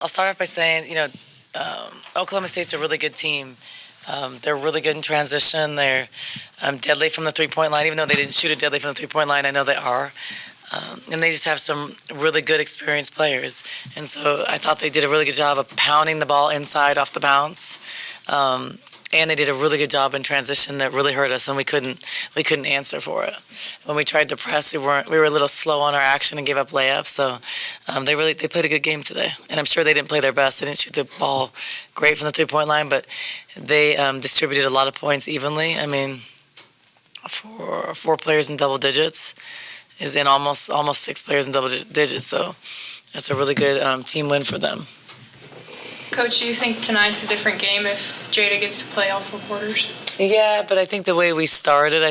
I'll start off by saying, Oklahoma State's a really good team. They're really good in transition. They're deadly from the three-point line. Even though they didn't shoot it deadly from the three-point line, I know they are. And they just have some really good experienced players. And so I thought they did a really good job of pounding the ball inside off the bounce. And they did a really good job in transition that really hurt us, and we couldn't answer for it. When we tried to press, we were a little slow on our action and gave up layups. So they played a good game today, and I'm sure they didn't play their best. They didn't shoot the ball great from the three-point line, but they distributed a lot of points evenly. I mean, for four players in double digits is in almost six players in double digits. So that's a really good team win for them. Coach, do you think tonight's a different game if Jada gets to play all four quarters? Yeah, but I think the way we started,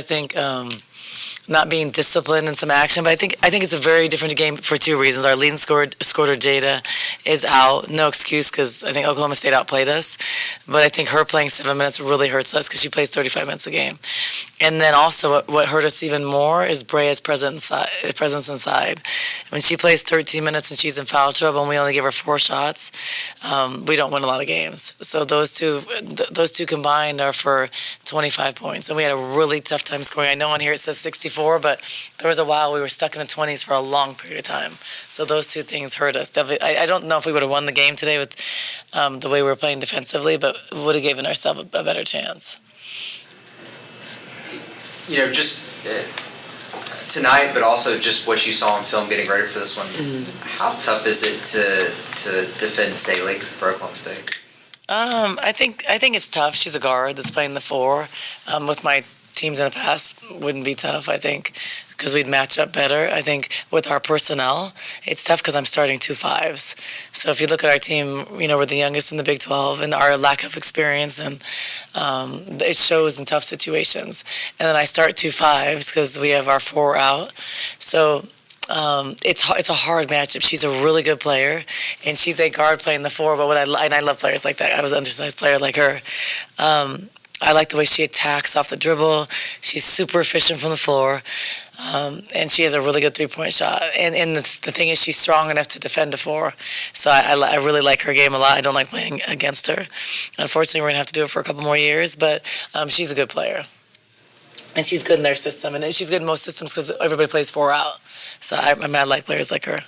not being disciplined in some action, but I think it's a very different game for two reasons. Our leading scorer Jada is out, no excuse because I think Oklahoma State outplayed us, but I think her playing 7 minutes really hurts us because she plays 35 minutes a game. And then also what hurt us even more is Brea's presence inside. When she plays 13 minutes and she's in foul trouble and we only give her 4 shots, we don't win a lot of games. So those two combined are for 25 points, and we had a really tough time scoring. I know on here it says 64, but there was a while we were stuck in the 20s for a long period of time. So those two things hurt us. Definitely, I don't know if we would have won the game today with the way we were playing defensively, but we would have given ourselves a better chance. Just tonight, but also just what you saw on film getting ready for this one. How tough is it to defend Staley for Oklahoma State? I think it's tough. She's a guard that's playing the 4. With my teams in the past, wouldn't be tough, I think, because we'd match up better. I think with our personnel, it's tough because I'm starting 2 5s. So if you look at our team, we're the youngest in the Big 12, and our lack of experience, and it shows in tough situations. And then I start 2 5s because we have our 4 out. So it's a hard matchup. She's a really good player, and she's a guard playing the 4. But I love players like that. I was an undersized player like her. I like the way she attacks off the dribble. She's super efficient from the floor, and she has a really good three-point shot. And the thing is, she's strong enough to defend a 4. So I really like her game a lot. I don't like playing against her. Unfortunately, we're going to have to do it for a couple more years, but she's a good player. And she's good in their system. And she's good in most systems because everybody plays 4 out. So I like players like her.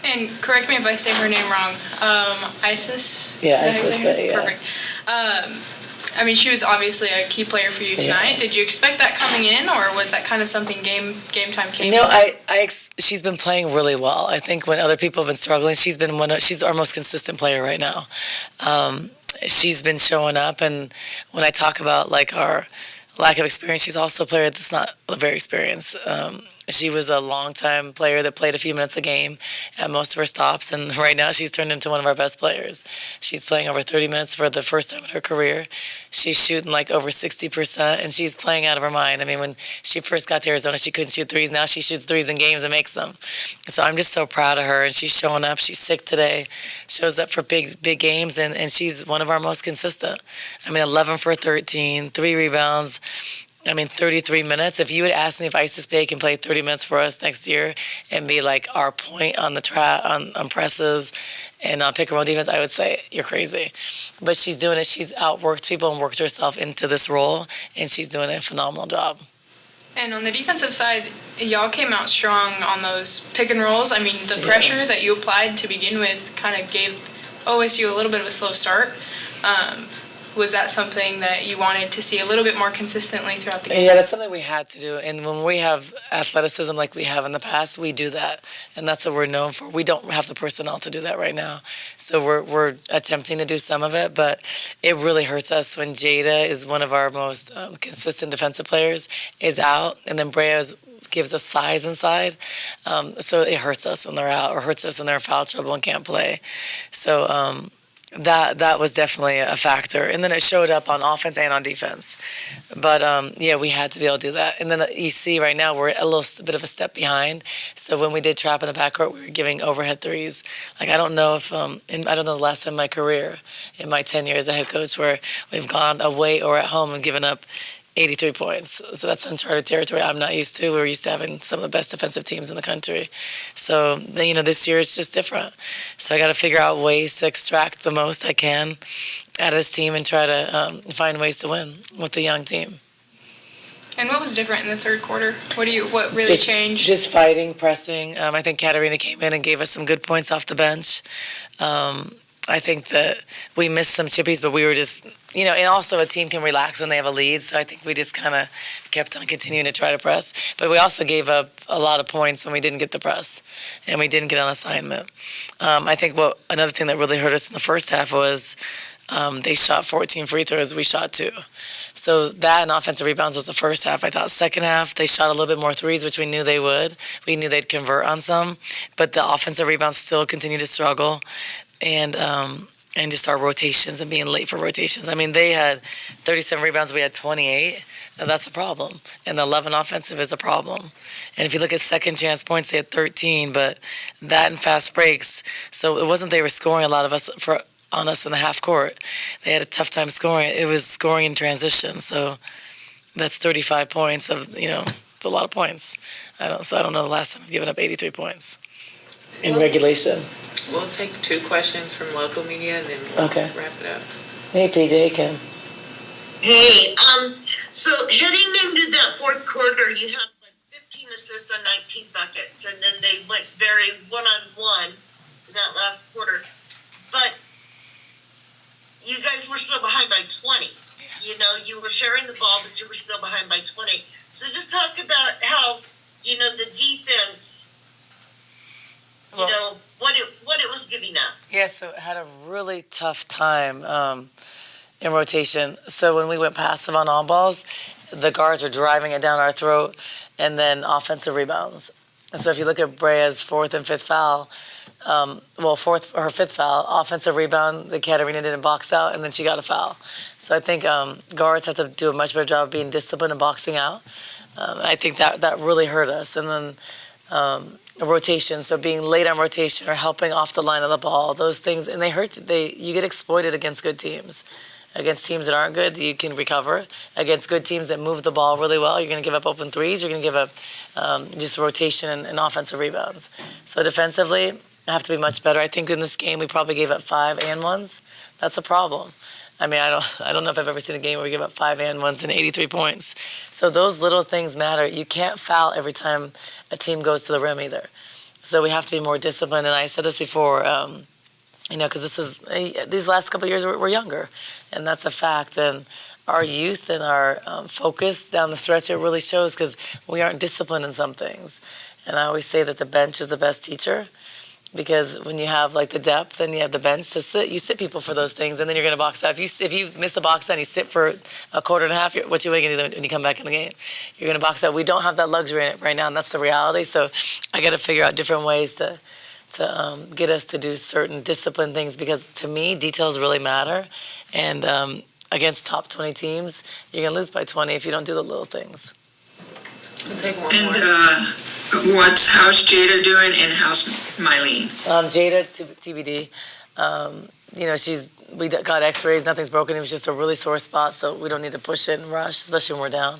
And correct me if I say her name wrong. Isis? Yeah, Isis Beh, yeah. Perfect. She was obviously a key player for you tonight. Yeah. Did you expect that coming in, or was that kind of something game time came in? No, she's been playing really well. I think when other people have been struggling, she's our most consistent player right now. She's been showing up, and when I talk about our lack of experience, she's also a player that's not very experienced. She was a long-time player that played a few minutes a game at most of her stops, and right now she's turned into one of our best players. She's playing over 30 minutes for the first time in her career. She's shooting over 60%, and she's playing out of her mind. When she first got to Arizona, she couldn't shoot threes. Now she shoots threes in games and makes them. So I'm just so proud of her, and she's showing up. She's sick today, shows up for big games, and she's one of our most consistent. 11 for 13, 3 rebounds. 33 minutes. If you would ask me if Isis Beh can play 30 minutes for us next year and be our point on the on presses and on pick and roll defense, I would say you're crazy. But she's doing it. She's outworked people and worked herself into this role, and she's doing a phenomenal job. And on the defensive side, y'all came out strong on those pick and rolls. The pressure that you applied to begin with kind of gave OSU a little bit of a slow start. Was that something that you wanted to see a little bit more consistently throughout the game? Yeah, that's something we had to do. And when we have athleticism like we have in the past, we do that. And that's what we're known for. We don't have the personnel to do that right now. So we're attempting to do some of it, but it really hurts us when Jada is one of our most consistent defensive players, is out, and then Brea gives us size inside. So it hurts us when they're out, or hurts us when they're in foul trouble and can't play. So that was definitely a factor. And then it showed up on offense and on defense. But, we had to be able to do that. And then you see right now we're a little bit of a step behind. So when we did trap in the backcourt, we were giving overhead threes. I don't know if I don't know the last time in my career, in my 10 years as a head coach, where we've gone away or at home and given up 83 points. So that's uncharted territory I'm not used to. We're used to having some of the best defensive teams in the country. So, this year it's just different. So I got to figure out ways to extract the most I can out of this team and try to find ways to win with the young team. And what was different in the third quarter? What really changed? Just fighting, pressing. I think Katarina came in and gave us some good points off the bench. I think that we missed some chippies, but we were just, and also a team can relax when they have a lead. So I think we just kind of kept on continuing to try to press. But we also gave up a lot of points when we didn't get the press and we didn't get on assignment. I think another thing that really hurt us in the first half was they shot 14 free throws. We shot 2. So that and offensive rebounds was the first half. I thought second half they shot a little bit more threes, which we knew they would. We knew they'd convert on some. But the offensive rebounds still continue to struggle. And just our rotations and being late for rotations. I mean, they had 37 rebounds. We had 28. And that's a problem. And the 11 offensive is a problem. And if you look at second chance points, they had 13. But that and fast breaks. So it wasn't they were scoring a lot of us on us in the half court. They had a tough time scoring. It was scoring in transition. So that's 35 points of, it's a lot of points. I don't know the last time I've given up 83 points in regulation. We'll take 2 questions from local media and then we'll wrap it up. Hey, PJ, hey, Kim. Hey, so heading into that fourth quarter, you had like 15 assists on 19 buckets, and then they went very one-on-one in that last quarter. But you guys were still behind by 20. You were sharing the ball, but you were still behind by 20. So just talk about how, the defense, what it was giving up. Yeah, so it had a really tough time in rotation. So when we went passive on all balls, the guards were driving it down our throat, and then offensive rebounds. And so if you look at Brea's 4th and 5th foul, her 5th foul, offensive rebound, the Katarina didn't box out, and then she got a foul. So I think guards have to do a much better job of being disciplined and boxing out. I think that really hurt us. And then rotation, so being late on rotation or helping off the line of the ball, those things, and they hurt. You get exploited against good teams. Against teams that aren't good, you can recover. Against good teams that move the ball really well, you're going to give up open threes. You're going to give up just rotation and offensive rebounds. So defensively, I have to be much better. I think in this game we probably gave up 5 and 1s. That's a problem. I mean, I don't know if I've ever seen a game where we give up 5 and 1s and 83 points. So those little things matter. You can't foul every time a team goes to the rim either. So we have to be more disciplined. And I said this before, because these last couple of years we're younger, and that's a fact. And our youth and our focus down the stretch, it really shows because we aren't disciplined in some things. And I always say that the bench is the best teacher. Because when you have like the depth and you have the bench to sit, you sit people for those things, and then you're going to box out. If you miss a box out and you sit for a quarter and a half, what you going to do when you come back in the game? You're going to box out. We don't have that luxury right now, and that's the reality. So I got to figure out different ways to get us to do certain disciplined things, because to me, details really matter. And against top 20 teams, you're going to lose by 20 if you don't do the little things. We'll take one more. How's Jada doing, and how's Mylene? Jada, TBD. We got X-rays. Nothing's broken. It was just a really sore spot, so we don't need to push it and rush, especially when we're down.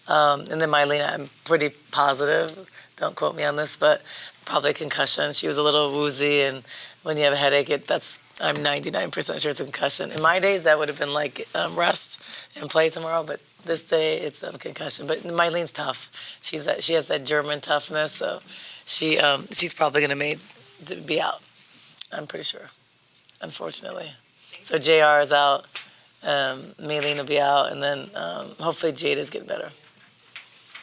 And then Mylene, I'm pretty positive. Don't quote me on this, but probably a concussion. She was a little woozy, and when you have a headache, I'm 99% sure it's a concussion. In my days, that would have been like rest and play tomorrow, but this day it's a concussion. But Mylene's tough. She has that German toughness, so she's probably going to be out. I'm pretty sure, unfortunately. So JR is out, Mylene will be out, and then hopefully Jada's getting better.